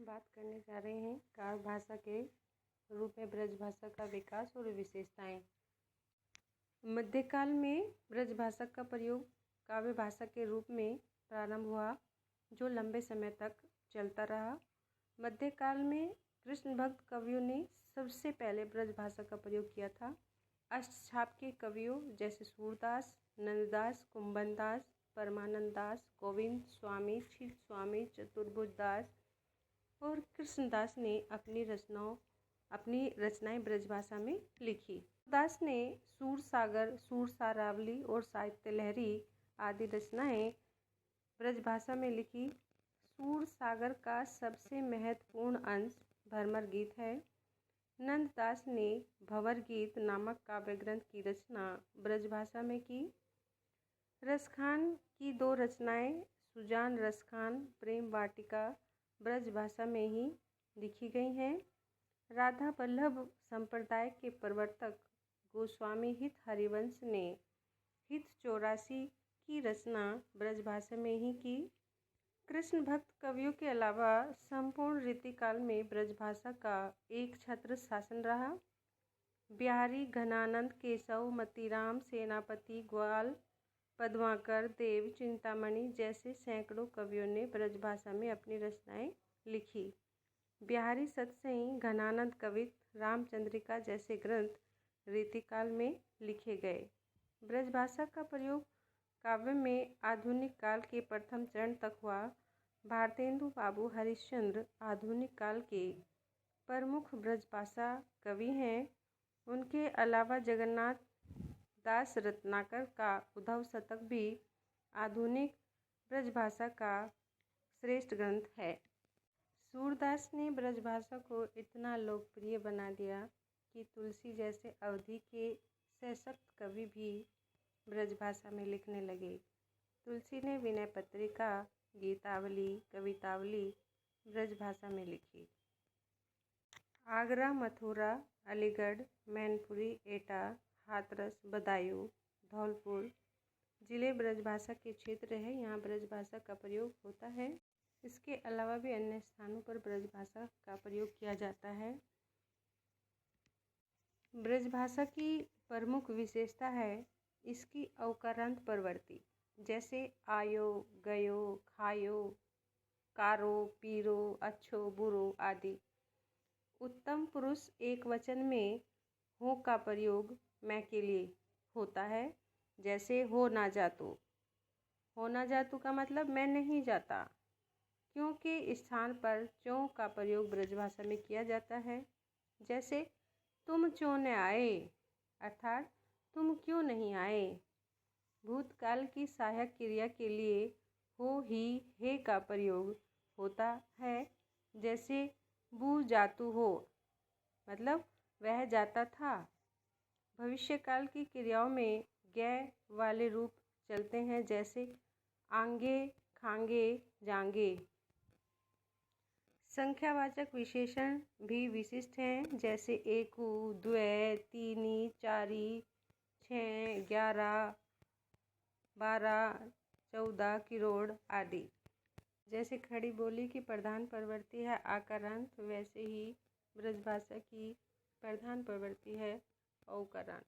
बात करने जा रहे हैं काव्य भाषा के रूप में ब्रज भाषा का विकास और विशेषताएं। मध्यकाल में ब्रज भाषा का प्रयोग काव्य भाषा के रूप में प्रारंभ हुआ, जो लंबे समय तक चलता रहा। मध्यकाल में कृष्ण भक्त कवियों ने सबसे पहले ब्रज भाषा का प्रयोग किया था। अष्टछाप के कवियों जैसे सूरदास, नंददास, कुंभनदास, परमानंद दास, गोविंद स्वामी, छिद स्वामी, चतुर्भुज दास और कृष्णदास ने अपनी रचनाएं ब्रजभाषा में लिखी। दास ने सूरसागर, सूरसारावली और साहित्य लहरी आदि रचनाएं ब्रजभाषा में लिखी। सूरसागर का सबसे महत्वपूर्ण अंश भ्रमर गीत है। नंददास ने भंवर गीत नामक काव्य ग्रंथ की रचना ब्रजभाषा में की। रसखान की दो रचनाएं सुजान रसखान, प्रेम वाटिका ब्रजभाषा में ही लिखी गई हैं। राधा वल्लभ संप्रदाय के प्रवर्तक गोस्वामी हित हरिवंश ने हित 84 की रचना ब्रजभाषा में ही की। कृष्ण भक्त कवियों के अलावा संपूर्ण रीतिकाल में ब्रजभाषा का एक छत्र शासन रहा। बिहारी, घनानंद, केशव, मतीराम, सेनापति, ग्वाल, पद्माकर, देव, चिंतामणि जैसे सैकड़ों कवियों ने ब्रजभाषा में अपनी रचनाएं लिखी। बिहारी सतसई, घनानंद कवित, रामचंद्रिका जैसे ग्रंथ रीतिकाल में लिखे गए। ब्रजभाषा का प्रयोग काव्य में आधुनिक काल के प्रथम चरण तक हुआ। भारतेंदु बाबू हरिश्चंद्र आधुनिक काल के प्रमुख ब्रजभाषा कवि हैं। उनके अलावा जगन्नाथ दास रत्नाकर का उद्धव शतक भी आधुनिक ब्रजभाषा का श्रेष्ठ ग्रंथ है। सूरदास ने ब्रजभाषा को इतना लोकप्रिय बना दिया कि तुलसी जैसे अवधि के सशक्त कवि भी ब्रजभाषा में लिखने लगे। तुलसी ने विनय पत्रिका, गीतावली, कवितावली ब्रजभाषा में लिखी। आगरा, मथुरा, अलीगढ़, मैनपुरी, एटा, हाथरस, बदायूं, धौलपुर जिले ब्रजभाषा के क्षेत्र है। यहाँ ब्रजभाषा का प्रयोग होता है। इसके अलावा भी अन्य स्थानों पर ब्रजभाषा का प्रयोग किया जाता है। ब्रजभाषा की प्रमुख विशेषता है इसकी अवकारांत प्रवृत्ति, जैसे आयो, गयो, खायो, कारो, पीरो, अच्छो, बुरो आदि। उत्तम पुरुष एक वचन में हो का प्रयोग मैं के लिए होता है, जैसे हो ना जातो। हो ना जातू का मतलब मैं नहीं जाता, क्योंकि स्थान पर चों का प्रयोग ब्रजभाषा में किया जाता है। जैसे तुम क्यों न आए, अर्थात तुम क्यों नहीं आए। भूतकाल की सहायक क्रिया के लिए हो ही हे का प्रयोग होता है, जैसे बू जातु हो, मतलब वह जाता था। भविष्यकाल की क्रियाओं में गे वाले रूप चलते हैं, जैसे आंगे, खांगे, जांगे। संख्यावाचक विशेषण भी विशिष्ट हैं, जैसे एकु, द्वे, तीनी, चारी, 6, 11, 12, 14, किरोड़ आदि। जैसे खड़ी बोली की प्रधान प्रवृत्ति है आकारांत, वैसे ही ब्रजभाषा की प्रधान प्रवृत्ति है औकारांत।